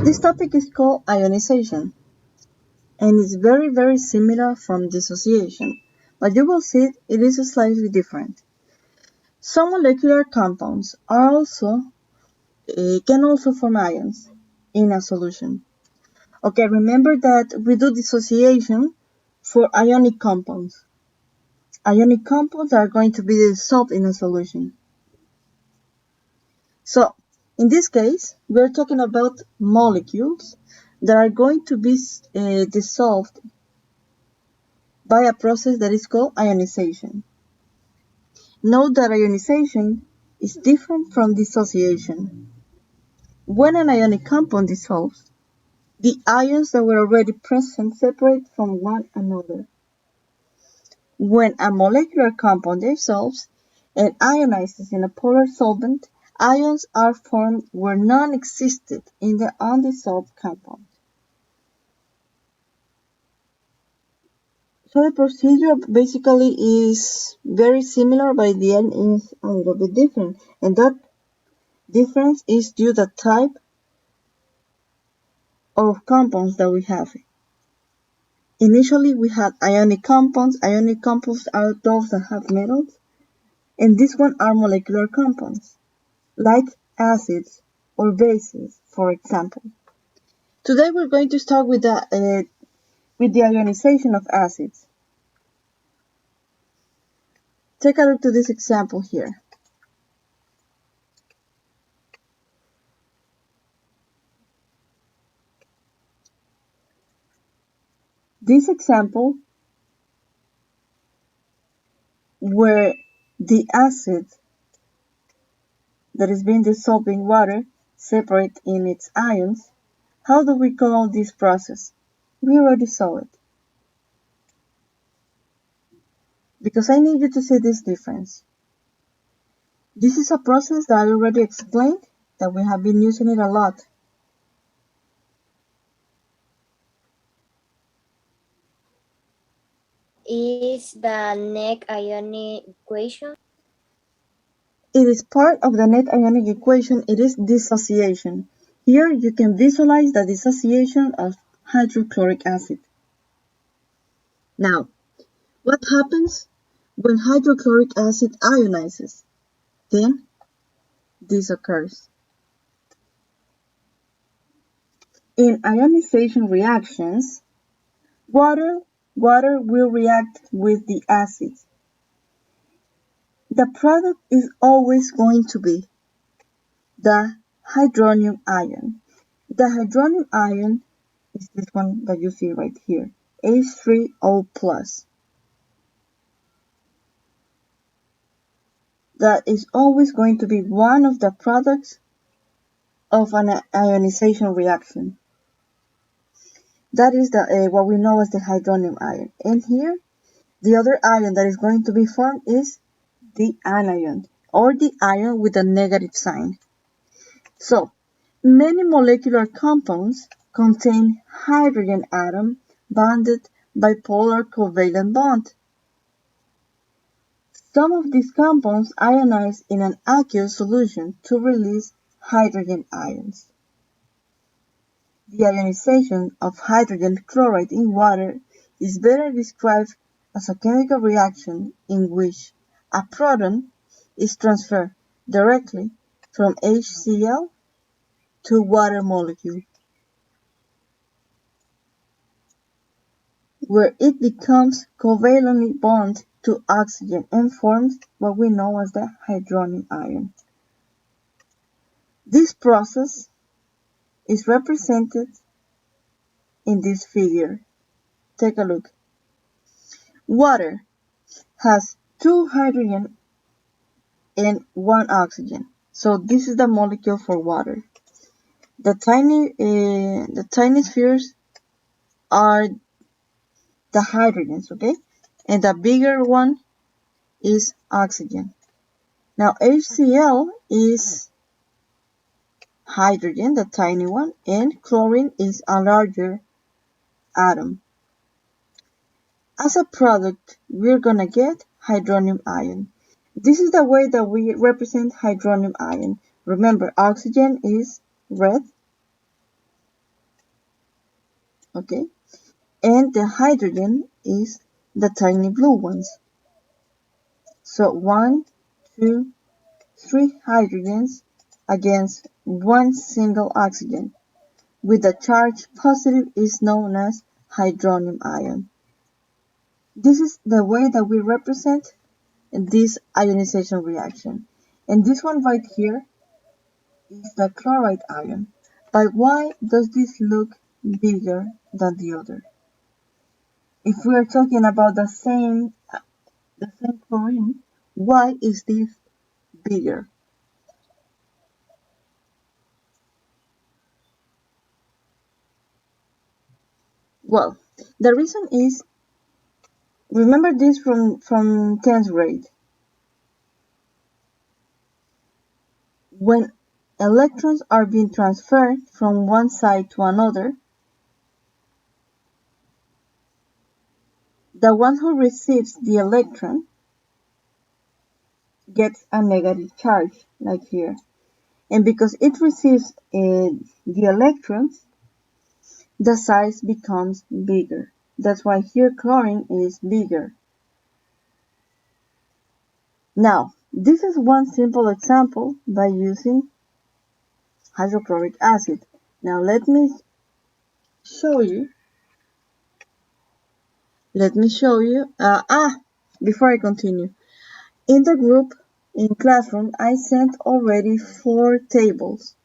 This topic is called ionization, and it's very similar from dissociation, but you will see it is slightly different. Some molecular compounds can also form ions in a solution. Okay, remember that we do dissociation for ionic compounds. Ionic compounds are going to be dissolved in a solution. So, in this case, we're talking about molecules that are going to be dissolved by a process that is called ionization. Note that ionization is different from dissociation. When an ionic compound dissolves, the ions that were already present separate from one another. When a molecular compound dissolves and ionizes in a polar solvent, ions are formed where none existed in the undissolved compound. So the procedure basically is very similar, but the end is a little bit different. And that difference is due to the type of compounds that we have. Initially, we had ionic compounds. Ionic compounds are those that have metals. And this one are molecular compounds, like acids or bases, for example. Today we're going to start with the ionization of acids. Take a look to this example here. This example where the acid that is being dissolved in water separate in its ions, how do we call this process? We already saw it. Because I need you to see this difference. This is a process that I already explained, that we have been using it a lot. Is the net ionic equation? It is part of the net ionic equation. It is dissociation. Here you can visualize the dissociation of hydrochloric acid. Now, what happens when hydrochloric acid ionizes? Then this occurs. In ionization reactions, water will react with the acids. The product is always going to be the hydronium ion. The hydronium ion is this one that you see right here, H3O+. That is always going to be one of the products of an ionization reaction. That is what we know as the hydronium ion. And here, the other ion that is going to be formed is the anion, or the ion with a negative sign. So, many molecular compounds contain hydrogen atom bonded by polar covalent bond. Some of these compounds ionize in an aqueous solution to release hydrogen ions. The ionization of hydrogen chloride in water is better described as a chemical reaction in which a proton is transferred directly from HCl to water molecule, where it becomes covalently bonded to oxygen and forms what we know as the hydronium ion. This process is represented in this figure. Take a look. Water has 2 hydrogen and 1 oxygen. So this is the molecule for water. The tiny spheres are the hydrogens, okay? And the bigger one is oxygen. Now HCl is hydrogen, the tiny one, and chlorine is a larger atom. As a product, we're gonna get hydronium ion. This is the way that we represent hydronium ion. Remember, oxygen is red, okay? And the hydrogen is the tiny blue ones. So 1, 2, 3 hydrogens against one single oxygen with the charge positive is known as hydronium ion. This is the way that we represent this ionization reaction. And this one right here is the chloride ion. But why does this look bigger than the other? If we are talking about the same chlorine, why is this bigger? Well, the reason is, remember this from 10th grade. When electrons are being transferred from one side to another, the one who receives the electron gets a negative charge, like here. And because it receives the electrons, the size becomes bigger. That's why here chlorine is bigger. Now, this is one simple example by using hydrochloric acid. Now let me show you. Before I continue, in the group in classroom, I sent already 4 tables.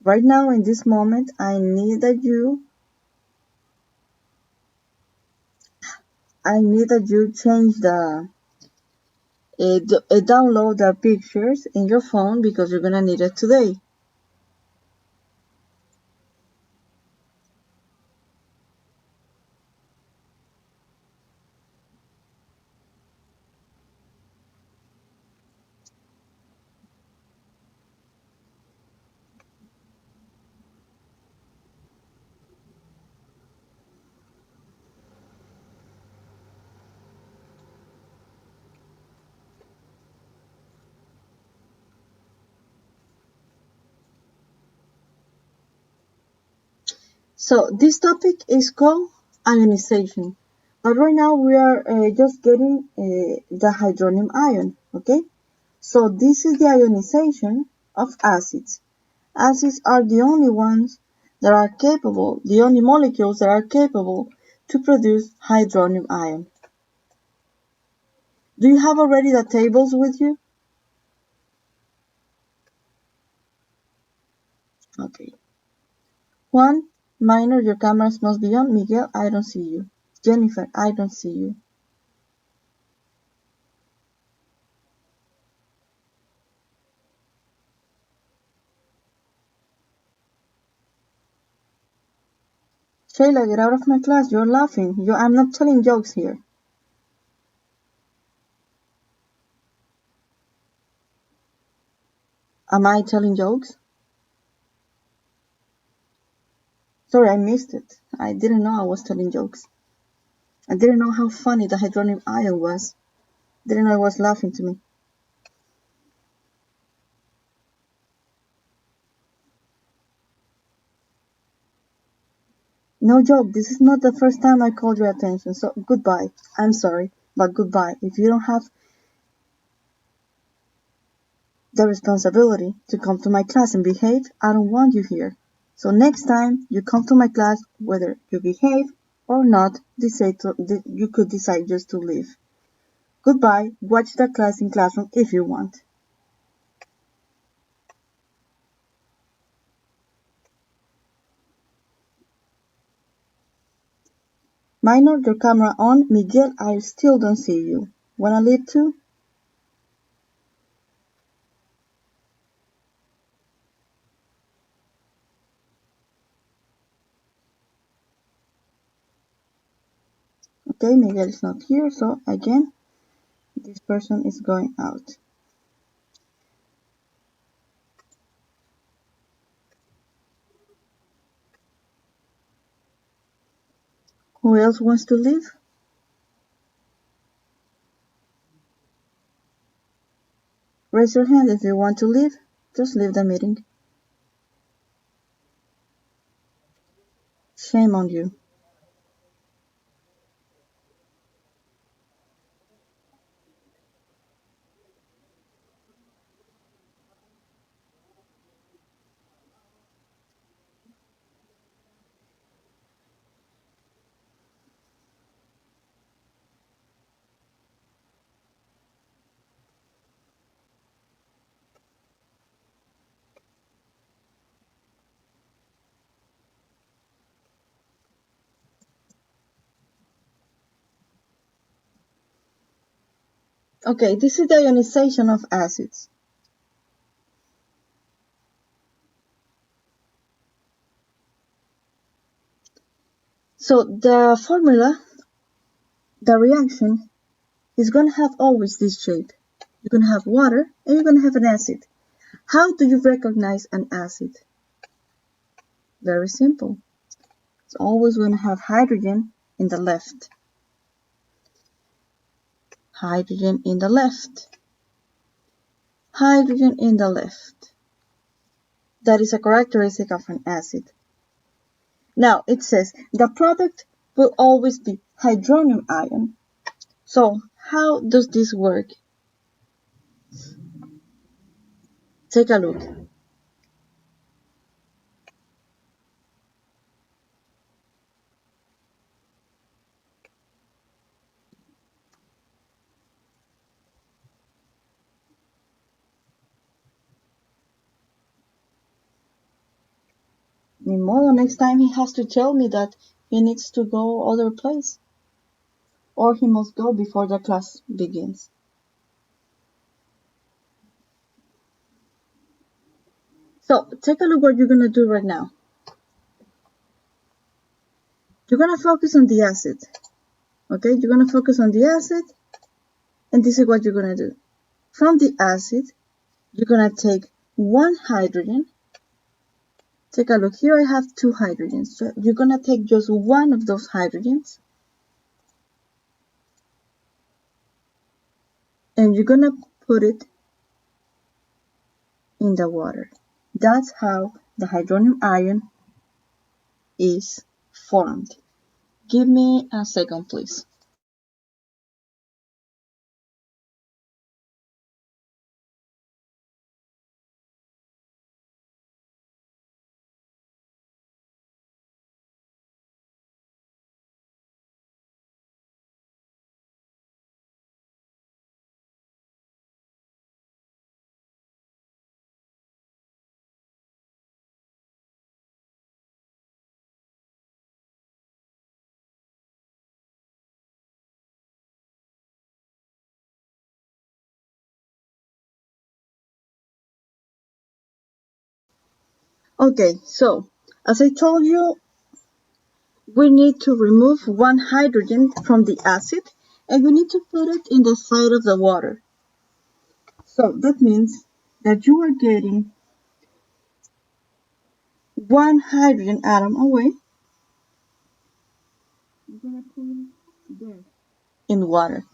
Right now, in this moment, I need that you change download the pictures in your phone because you're gonna need it today. So this topic is called ionization. But right now we are just getting the hydronium ion, okay? So this is the ionization of acids. Acids are the only ones that are capable, the only molecules that are capable to produce hydronium ion. Do you have already the tables with you? Okay. Juan, Minor, your cameras must be on. Miguel, I don't see you. Jennifer, I don't see you. Shayla, get out of my class. You're laughing. I'm not telling jokes here. Am I telling jokes? Sorry, I missed it. I didn't know I was telling jokes. I didn't know how funny the hydronium ion was. Didn't know it was laughing to me. No joke, this is not the first time I called your attention, so goodbye. I'm sorry, but goodbye. If you don't have the responsibility to come to my class and behave, I don't want you here. So next time you come to my class, whether you behave or not, you could decide just to leave. Goodbye, watch the class in classroom if you want. Minor, your camera on. Miguel, I still don't see you. Wanna leave too? Okay, Miguel is not here, so again, this person is going out. Who else wants to leave? Raise your hand if you want to leave. Just leave the meeting. Shame on you. Okay, this is the ionization of acids. So the formula, the reaction, is going to have always this shape. You're going to have water and you're going to have an acid. How do you recognize an acid? Very simple. It's always going to have hydrogen in the left. Hydrogen in the left. Hydrogen in the left. That is a characteristic of an acid. Now it says the product will always be hydronium ion. So how does this work? Take a look. Nimolo, next time he has to tell me that he needs to go other place. Or he must go before the class begins. So take a look what you're gonna do right now. You're gonna focus on the acid. Okay, you're gonna focus on the acid, and this is what you're gonna do. From the acid, you're gonna take one hydrogen. Take a look, here I have two hydrogens. So you're gonna take just one of those hydrogens, and you're gonna put it in the water. That's how the hydronium ion is formed. Give me a second, please. Okay, so as I told you, we need to remove one hydrogen from the acid and we need to put it in the side of the water. So that means that you are getting one hydrogen atom away. You're gonna put it there in water.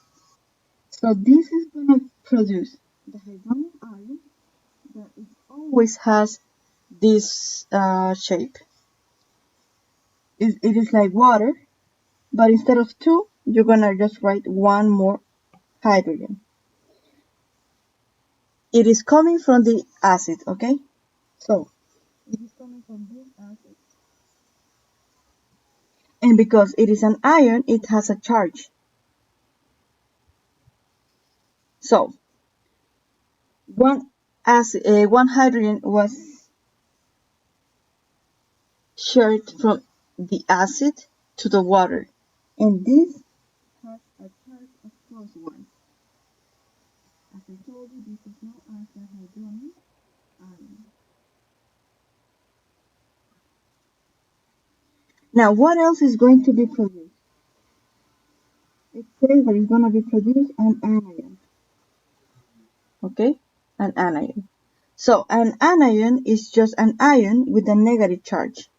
So this is gonna produce the hydronium ion that it always has this shape. It is like water, but instead of two, you're gonna just write one more hydrogen. It is coming from the acid, okay? So it is coming from this acid. And because it is an ion, it has a charge. So one hydrogen was shared from the acid to the water. And this has a charge of +1. As I told you, this is known as the hydronium ion. Now, what else is going to be produced? It says that it's going to be produced an anion. Okay? An anion. So, an anion is just an ion with a negative charge.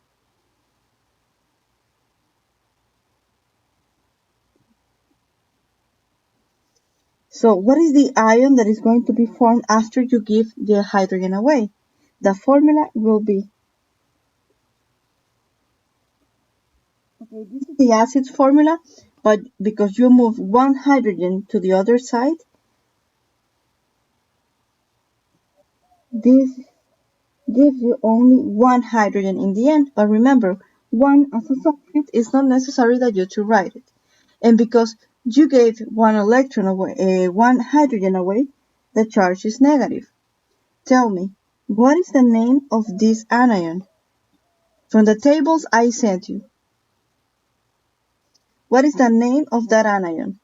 So, what is the ion that is going to be formed after you give the hydrogen away? The formula will be Okay, this is the acid formula, but because you move one hydrogen to the other side, this gives you only one hydrogen in the end. But remember, one as a substitute is not necessary that you to write it. And because you gave one electron away, one hydrogen away, the charge is negative. Tell me, what is the name of this anion? From the tables I sent you, what is the name of that anion?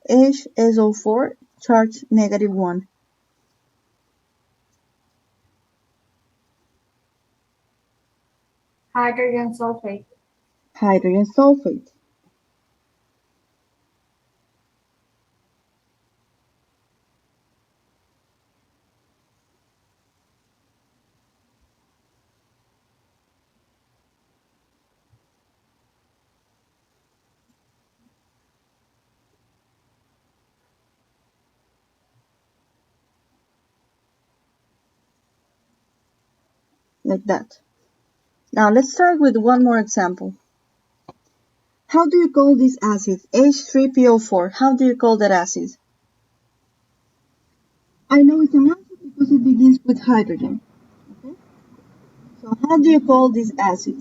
HSO4, charge -1. Hydrogen sulfate. Hydrogen sulfate. Like that. Now let's start with one more example. How do you call this acid? H3PO4. How do you call that acid? I know it's an acid because it begins with hydrogen. Okay? So how do you call this acid?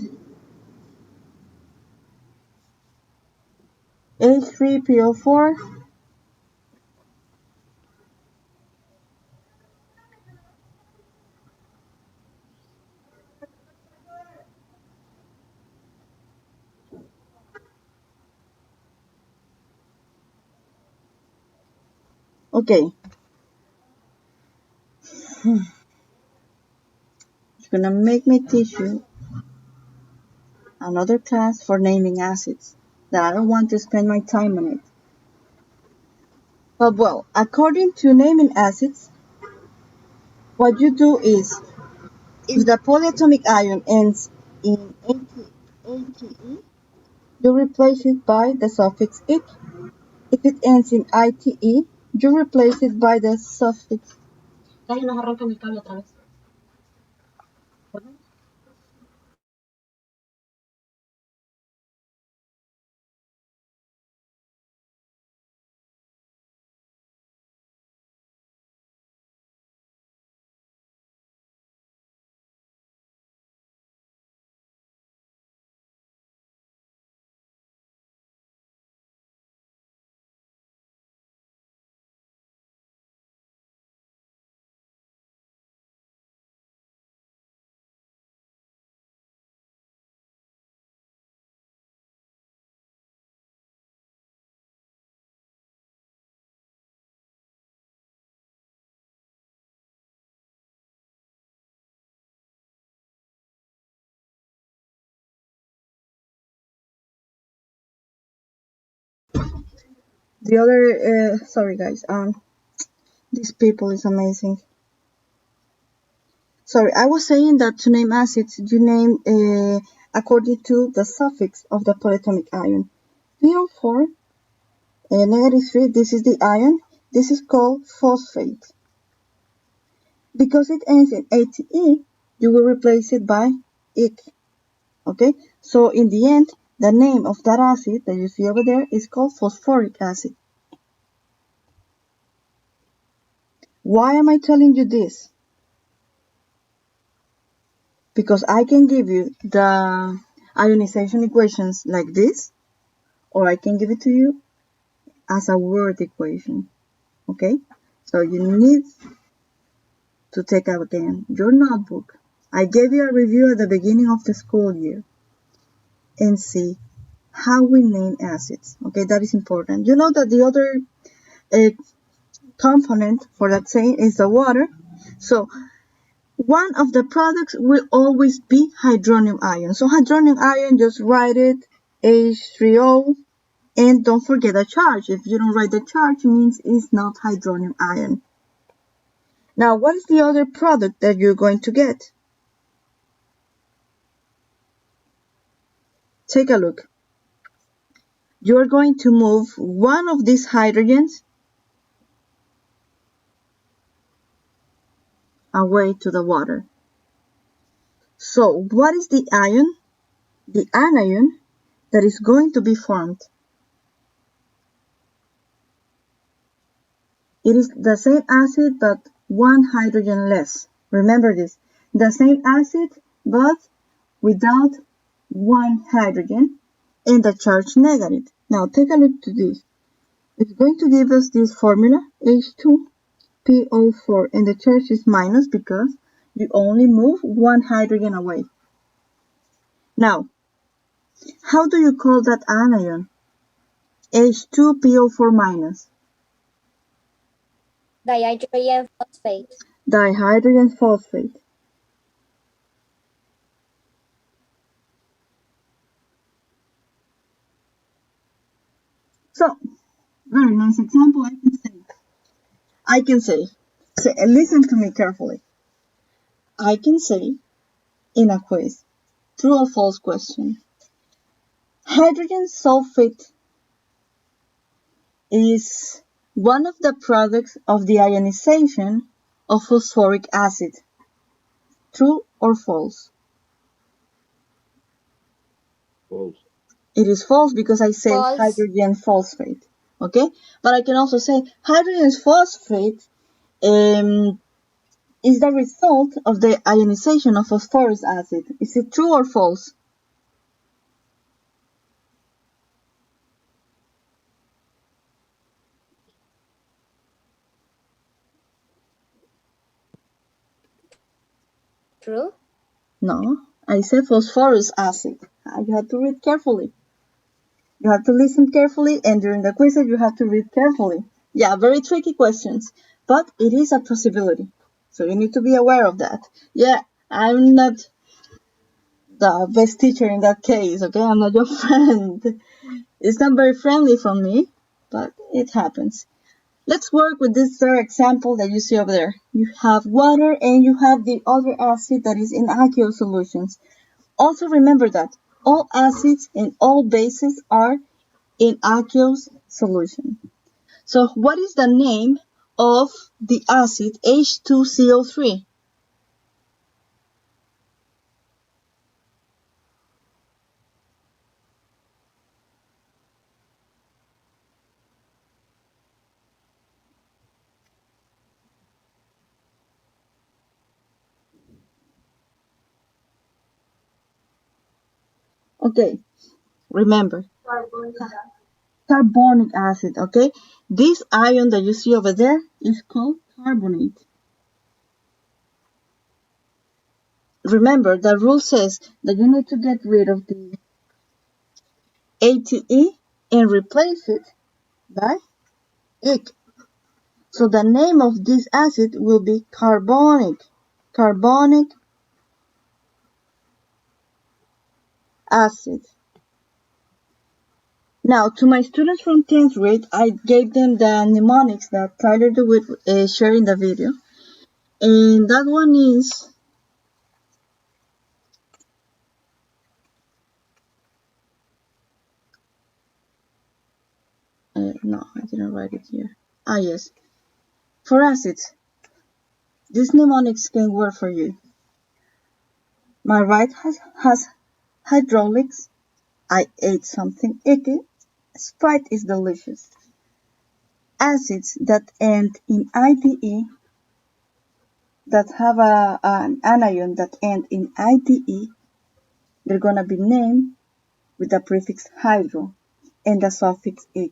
H3PO4. Okay. It's gonna make me teach you another class for naming acids that I don't want to spend my time on it. But well, according to naming acids, what you do is if the polyatomic ion ends in ATE, you replace it by the suffix -ic. If it ends in ITE, you replace it by the suffix. The other, sorry guys, these people is amazing. Sorry, I was saying that to name acids, you name according to the suffix of the polyatomic ion. PO4, -3, this is the ion. This is called phosphate. Because it ends in ATE, you will replace it by -ic. Okay, so in the end, the name of that acid that you see over there is called phosphoric acid. Why am I telling you this? Because I can give you the ionization equations like this, or I can give it to you as a word equation. Okay, so you need to take out again your notebook. I gave you a review at the beginning of the school year and see how we name acids. Okay, that is important. You know that the other uh, component for that saying is the water. So one of the products will always be hydronium ion. So hydronium ion, just write it H3O, and don't forget the charge. If you don't write the charge, it means it's not hydronium ion. Now, what is the other product that you're going to get? Take a look. You're going to move one of these hydrogens away to the water. So what is the ion? The anion that is going to be formed. It is the same acid but one hydrogen less. Remember this. The same acid but without one hydrogen and the charge negative. Now take a look to this. It's going to give us this formula H2PO4 and the charge is minus because you only move one hydrogen away. Now, how do you call that anion? H2PO4 minus. Dihydrogen phosphate. Dihydrogen phosphate. So, very nice example. Listen to me carefully. I can say in a quiz, true or false question, hydrogen sulfate is one of the products of the ionization of phosphoric acid. True or false? False. It is false because I say False. hydrogen phosphate. Okay? But I can also say hydrogen phosphate is the result of the ionization of phosphorus acid. Is it true or false? True. No, I said phosphorus acid. You have to read carefully. You have to listen carefully, and during the quizzes, you have to read carefully. Yeah, very tricky questions, but it is a possibility. So you need to be aware of that. Yeah, I'm not the best teacher in that case, okay? I'm not your friend. It's not very friendly from me, but it happens. Let's work with this third example that you see over there. You have water and you have the other acid that is in aqueous solutions. Also remember that all acids and all bases are in aqueous solution. So what is the name of the acid H2CO3? Okay, remember, carbonic acid, okay? This ion that you see over there is called carbonate. Remember, the rule says that you need to get rid of the ATE and replace it by ic. So the name of this acid will be carbonic acid. Now, to my students from 10th grade, I gave them the mnemonics that Tyler DeWitt shared in the video. And that one is, no, I didn't write it here. Ah, yes. For acids, these mnemonics can work for you. My right has hydraulics. I ate something icky. Sprite is delicious. Acids that end in IDE, that have an anion that end in IDE, they're going to be named with the prefix hydro and the suffix "ic".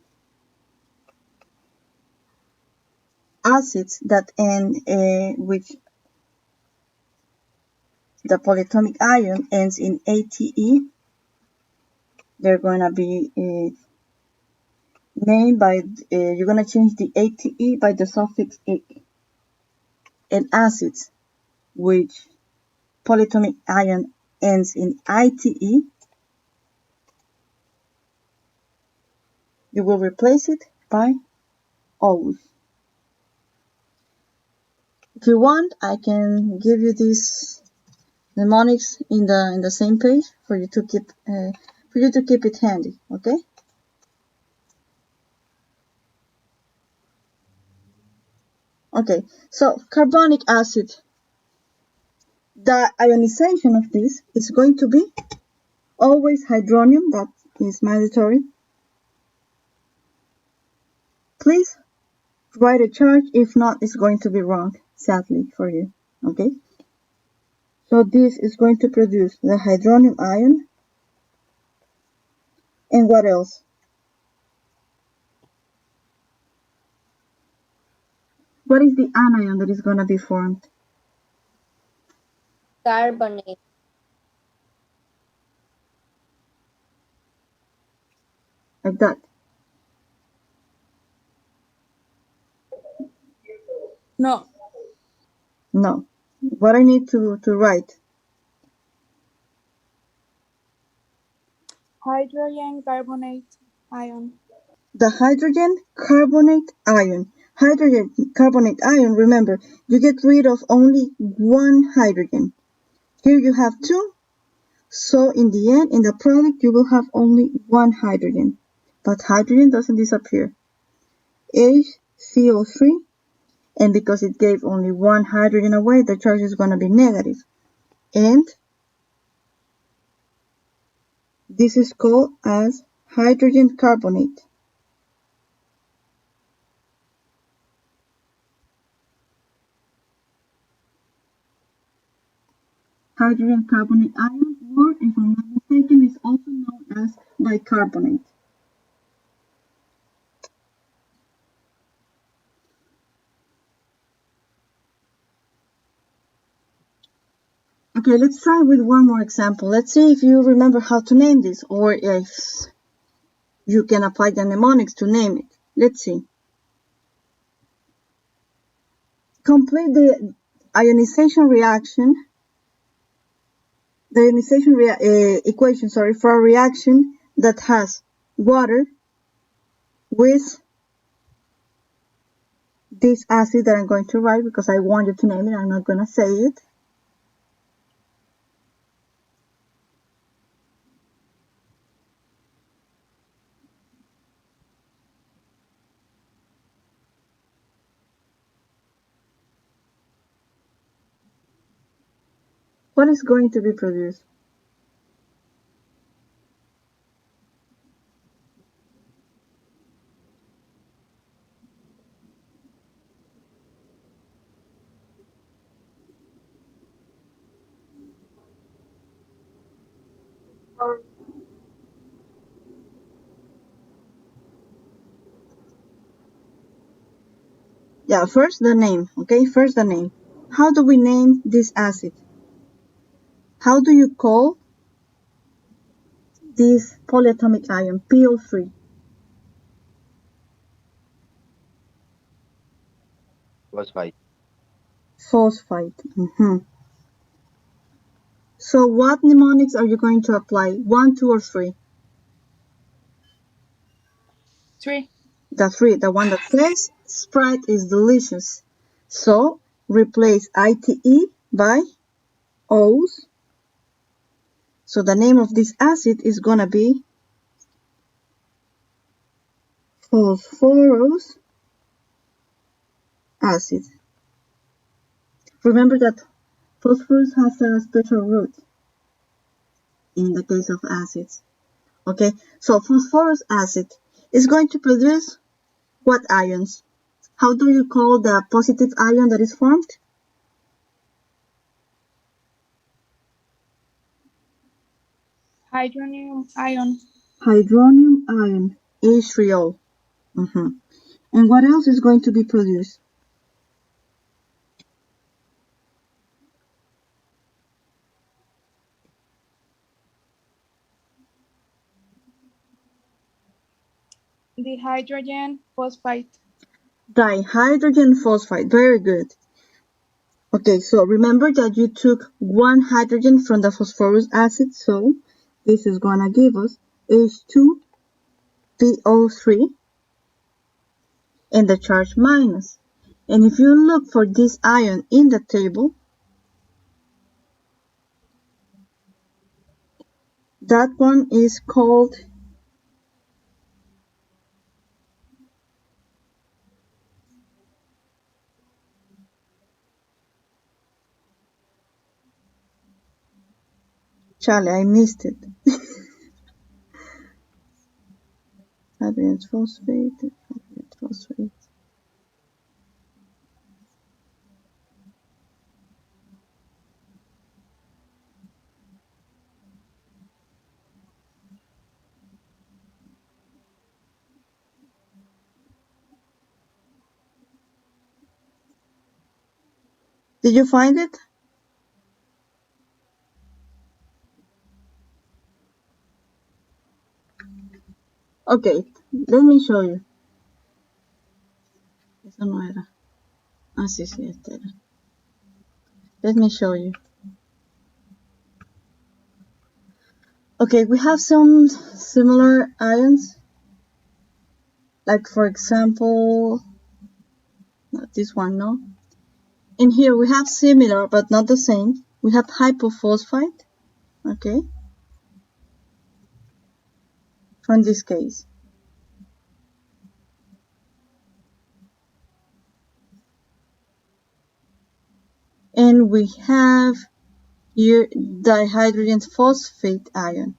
Acids that end which the polyatomic ion ends in ATE, they're going to be named by, you're going to change the ATE by the suffix "ic". And acids which polyatomic ion ends in ITE, you will replace it by O's. If you want, I can give you these mnemonics in the same page for you to keep it handy. Okay. Okay. So carbonic acid. The ionization of this is going to be always hydronium, that is mandatory. Please write a charge, if not, it's going to be wrong, sadly for you. Okay? So this is going to produce the hydronium ion. And what else? What is the anion that is going to be formed? Carbonate. Like that. No. No. What I need to write? Hydrogen carbonate ion. The hydrogen carbonate ion. Hydrogen carbonate ion, remember, you get rid of only one hydrogen. Here you have two, so in the end, in the product, you will have only one hydrogen. But hydrogen doesn't disappear. HCO3, and because it gave only one hydrogen away, the charge is going to be negative. And this is called as hydrogen carbonate. Hydrogen carbonate ion, or if I'm not mistaken, is also known as bicarbonate. Okay, let's try with one more example. Let's see if you remember how to name this, or if you can apply the mnemonics to name it. Let's see. Complete the ionization reaction, the ionization equation, for a reaction that has water with this acid that I'm going to write because I want you to name it. I'm not going to say it. What is going to be produced? Yeah, first the name, okay? First the name. How do we name this acid? How do you call this polyatomic ion, PO3? Phosphide. Phosphide. So what mnemonics are you going to apply? 1, 2, or 3? 3. The 3, the one that says Sprite is delicious. So replace ITE by O's. So the name of this acid is gonna be phosphorus acid. Remember that phosphorus has a special root in the case of acids. Okay, so phosphorus acid is going to produce what ions? How do you call the positive ion that is formed? Hydronium ion. Hydronium ion, H3O. And what else is going to be produced? Dihydrogen phosphide. Dihydrogen phosphide, very good. Okay, so remember that you took one hydrogen from the phosphorus acid, so this is gonna give us H2PO3 and the charge minus. And if you look for this ion in the table, that one is called Charlie, I missed it. Hydrogen phosphate, hydrogen phosphate. Did you find it? Okay, let me show you. Eso no era. Ah, sí, este era. Let me show you. Okay, we have some similar ions. Like, for example, not this one, no? In here, we have similar, but not the same. We have hypophosphite, okay? From this case. And we have here dihydrogen phosphate ion.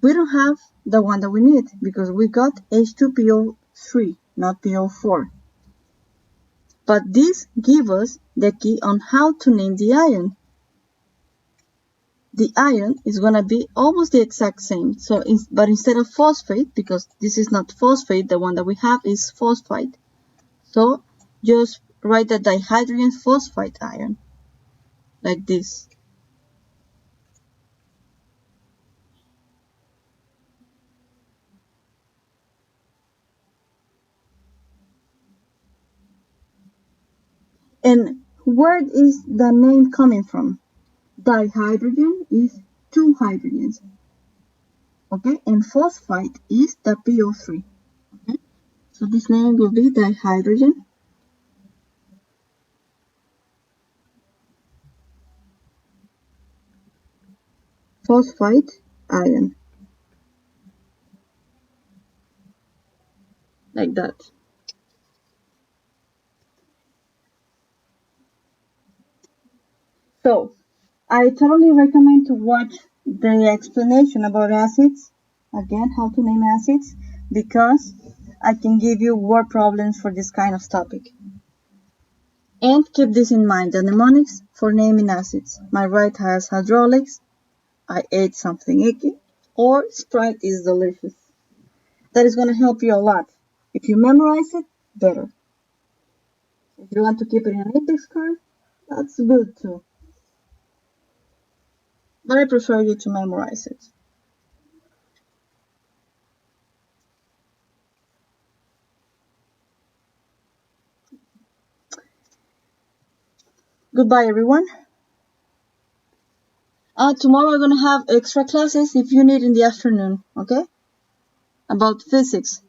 We don't have the one that we need because we got H2PO3, not PO4. But this gives us the key on how to name the ion. The ion is going to be almost the exact same. But instead of phosphate, because this is not phosphate, the one that we have is phosphite. So just write the dihydrogen phosphite ion, like this. And where is the name coming from? Dihydrogen is 2 hydrogens. Okay, and phosphite is the PO3. Okay, so this name will be dihydrogen phosphite ion, like that. So I totally recommend to watch the explanation about acids, again, how to name acids, because I can give you word problems for this kind of topic. And keep this in mind, the mnemonics for naming acids. My right has hydraulics, I ate something icky, or Sprite is delicious. That is going to help you a lot. If you memorize it, better. If you want to keep it in an index card, that's good too. But I prefer you to memorize it. Goodbye, everyone. Tomorrow we're going to have extra classes if you need in the afternoon, okay? About physics.